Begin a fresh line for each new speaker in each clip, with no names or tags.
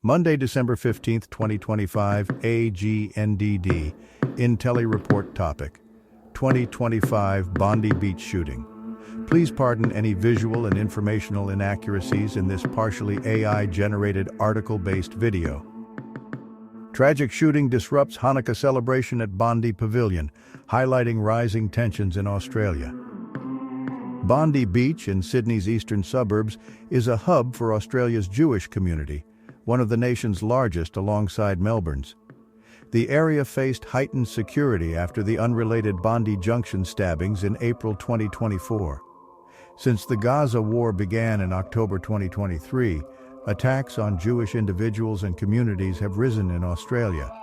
Monday, December 15th, 2025, AGNDD, intelliReport topic, 2025 Bondi Beach shooting. Please pardon any visual and informational inaccuracies in this partially AI-generated article-based video. Tragic shooting disrupts Hanukkah celebration at Bondi Pavilion, highlighting rising tensions in Australia. Bondi Beach in Sydney's eastern suburbs is a hub for Australia's Jewish community, one of the nation's largest alongside Melbourne's. The area faced heightened security after the unrelated Bondi Junction stabbings in April 2024. Since the Gaza war began in October 2023, attacks on Jewish individuals and communities have risen in Australia.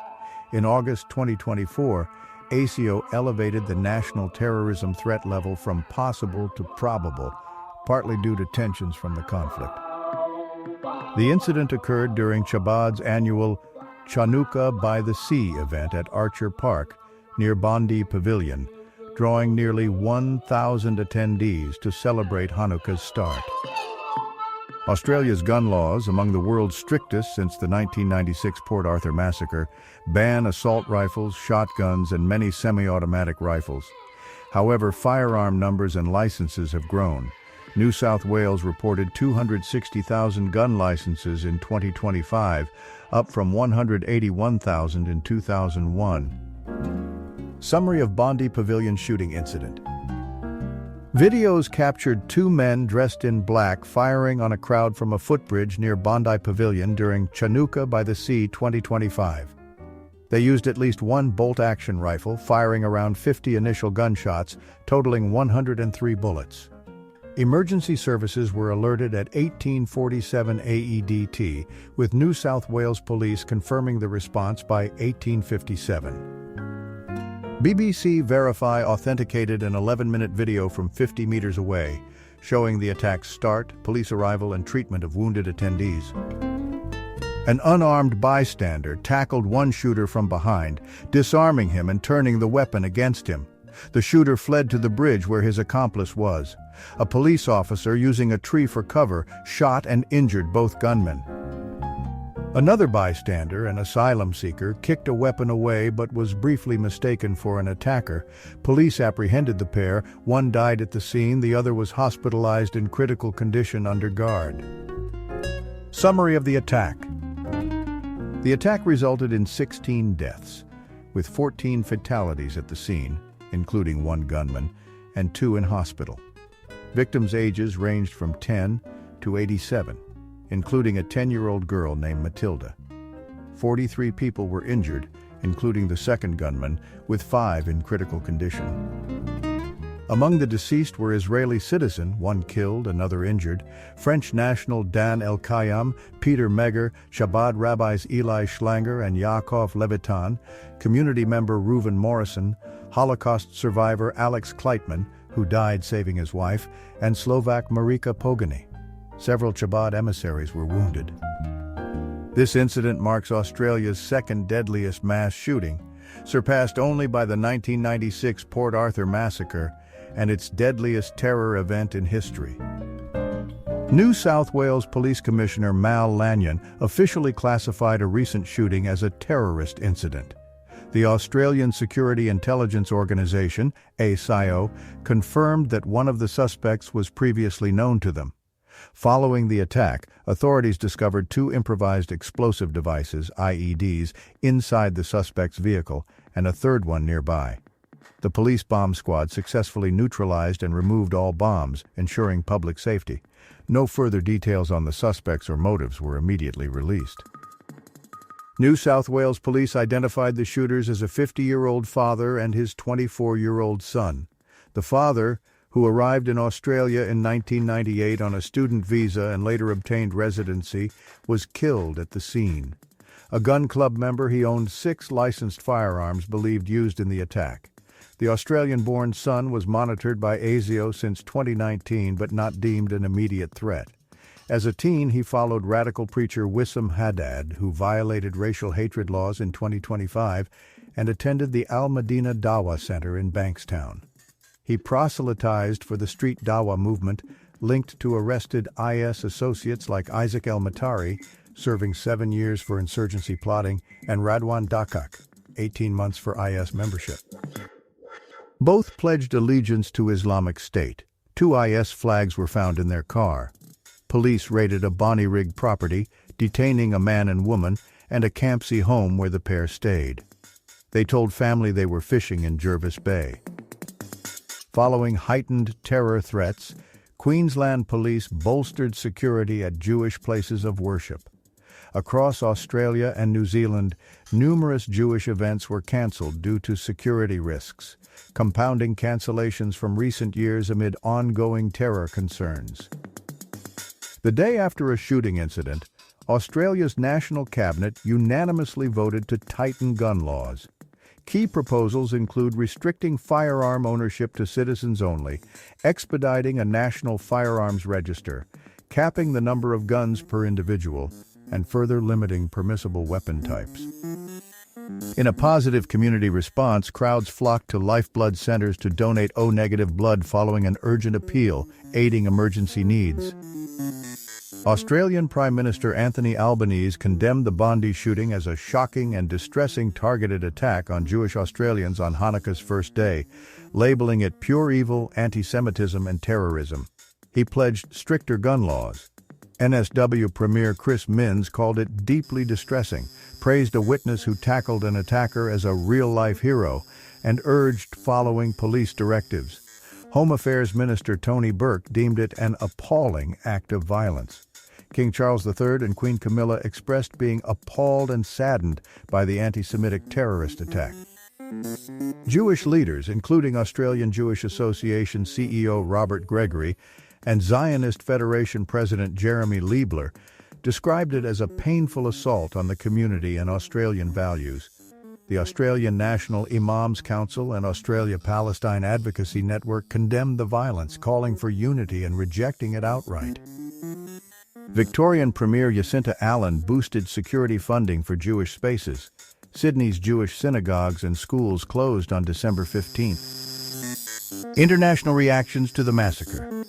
In August 2024, ASIO elevated the national terrorism threat level from possible to probable, partly due to tensions from the conflict. The incident occurred during Chabad's annual Chanukah by the Sea event at Archer Park, near Bondi Pavilion, drawing nearly 1,000 attendees to celebrate Hanukkah's start. Australia's gun laws, among the world's strictest since the 1996 Port Arthur massacre, ban assault rifles, shotguns, and many semi-automatic rifles. However, firearm numbers and licenses have grown. New South Wales reported 260,000 gun licenses in 2025, up from 181,000 in 2001. Summary of Bondi Pavilion shooting incident. Videos captured two men dressed in black firing on a crowd from a footbridge near Bondi Pavilion during Chanukah by the Sea 2025. They used at least one bolt-action rifle, firing around 50 initial gunshots, totaling 103 bullets. Emergency services were alerted at 1847 AEDT, with New South Wales Police confirming the response by 1857. BBC Verify authenticated an 11-minute video from 50 meters away, showing the attack's start, police arrival, and treatment of wounded attendees. An unarmed bystander tackled one shooter from behind, disarming him and turning the weapon against him. The shooter fled to the bridge where his accomplice was. A police officer, using a tree for cover, shot and injured both gunmen. Another bystander, an asylum seeker, kicked a weapon away but was briefly mistaken for an attacker. Police apprehended the pair. One died at the scene, the other was hospitalized in critical condition under guard. Summary of the attack. The attack resulted in 16 deaths, with 14 fatalities at the scene, including one gunman, and 2 in hospital. Victims' ages ranged from 10 to 87, including a 10-year-old girl named Matilda. 43 people were injured, including the second gunman, with 5 in critical condition. Among the deceased were Israeli citizen, one killed, another injured, French national Dan El-Khayyam, Peter Meger, Chabad rabbis Eli Schlanger and Yaakov Levitan, community member Reuven Morrison, Holocaust survivor Alex Kleitman, who died saving his wife, and Slovak Marika Pogany. Several Chabad emissaries were wounded. This incident marks Australia's second deadliest mass shooting, surpassed only by the 1996 Port Arthur massacre and its deadliest terror event in history. New South Wales Police Commissioner Mal Lanyon officially classified a recent shooting as a terrorist incident. The Australian Security Intelligence Organisation, ASIO, confirmed that one of the suspects was previously known to them. Following the attack, authorities discovered 2 improvised explosive devices, IEDs, inside the suspect's vehicle and a third one nearby. The police bomb squad successfully neutralized and removed all bombs, ensuring public safety. No further details on the suspects or motives were immediately released. New South Wales Police identified the shooters as a 50-year-old father and his 24-year-old son. The father, who arrived in Australia in 1998 on a student visa and later obtained residency, was killed at the scene. A gun club member, he owned 6 licensed firearms believed used in the attack. The Australian-born son was monitored by ASIO since 2019 but not deemed an immediate threat. As a teen, he followed radical preacher Wissam Haddad, who violated racial hatred laws in 2025, and attended the Al-Madina Dawah Center in Bankstown. He proselytized for the Street Dawah movement, linked to arrested IS associates like Isaac El-Matari, serving 7 years for insurgency plotting, and Radwan Dakak, 18 months for IS membership. Both pledged allegiance to Islamic State. 2 IS flags were found in their car. Police raided a Bonnyrigg property, detaining a man and woman, and a Campsie home where the pair stayed. They told family they were fishing in Jervis Bay. Following heightened terror threats, Queensland police bolstered security at Jewish places of worship. Across Australia and New Zealand, numerous Jewish events were cancelled due to security risks, compounding cancellations from recent years amid ongoing terror concerns. The day after a shooting incident, Australia's National Cabinet unanimously voted to tighten gun laws. Key proposals include restricting firearm ownership to citizens only, expediting a national firearms register, capping the number of guns per individual, and further limiting permissible weapon types. In a positive community response, crowds flocked to lifeblood centers to donate O-negative blood following an urgent appeal, aiding emergency needs. Australian Prime Minister Anthony Albanese condemned the Bondi shooting as a shocking and distressing targeted attack on Jewish Australians on Hanukkah's first day, labeling it pure evil, anti-Semitism, and terrorism. He pledged stricter gun laws. NSW Premier Chris Minns called it deeply distressing, praised a witness who tackled an attacker as a real-life hero, and urged following police directives. Home Affairs Minister Tony Burke deemed it an appalling act of violence. King Charles III and Queen Camilla expressed being appalled and saddened by the anti-Semitic terrorist attack. Jewish leaders, including Australian Jewish Association CEO Robert Gregory and Zionist Federation President Jeremy Liebler, described it as a painful assault on the community and Australian values. The Australian National Imams Council and Australia-Palestine Advocacy Network condemned the violence, calling for unity and rejecting it outright. Victorian Premier Jacinta Allen boosted security funding for Jewish spaces. Sydney's Jewish synagogues and schools closed on December 15th. International reactions to the massacre.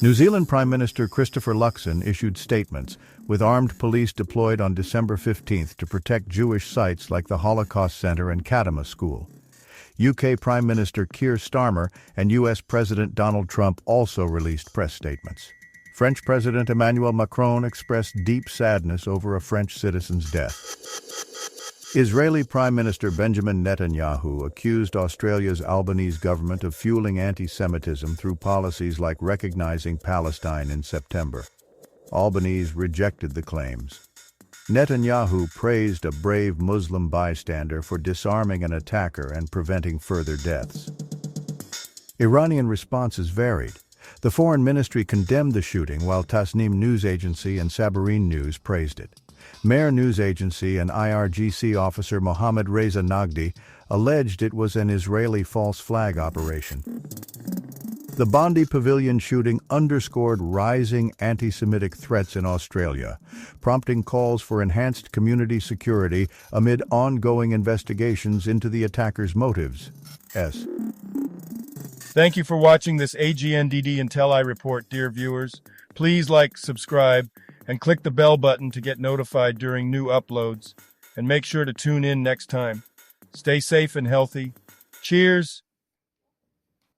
New Zealand Prime Minister Christopher Luxon issued statements, with armed police deployed on December 15th to protect Jewish sites like the Holocaust Centre and Kadima School. UK Prime Minister Keir Starmer and US President Donald Trump also released press statements. French President Emmanuel Macron expressed deep sadness over a French citizen's death. Israeli Prime Minister Benjamin Netanyahu accused Australia's Albanese government of fueling anti-Semitism through policies like recognizing Palestine in September. Albanese rejected the claims. Netanyahu praised a brave Muslim bystander for disarming an attacker and preventing further deaths. Iranian responses varied. The Foreign Ministry condemned the shooting, while Tasnim News Agency and Sabarin News praised it. Mehr News Agency and IRGC officer Mohammad Reza Nagdi alleged it was an Israeli false flag operation. The Bondi Pavilion shooting underscored rising anti-Semitic threats in Australia, prompting calls for enhanced community security amid ongoing investigations into the attacker's motives.
Thank you for watching this AGNDD intelliReport, dear viewers. Please like, subscribe, and click the bell button to get notified during new uploads. And make sure to tune in next time. Stay safe and healthy. Cheers!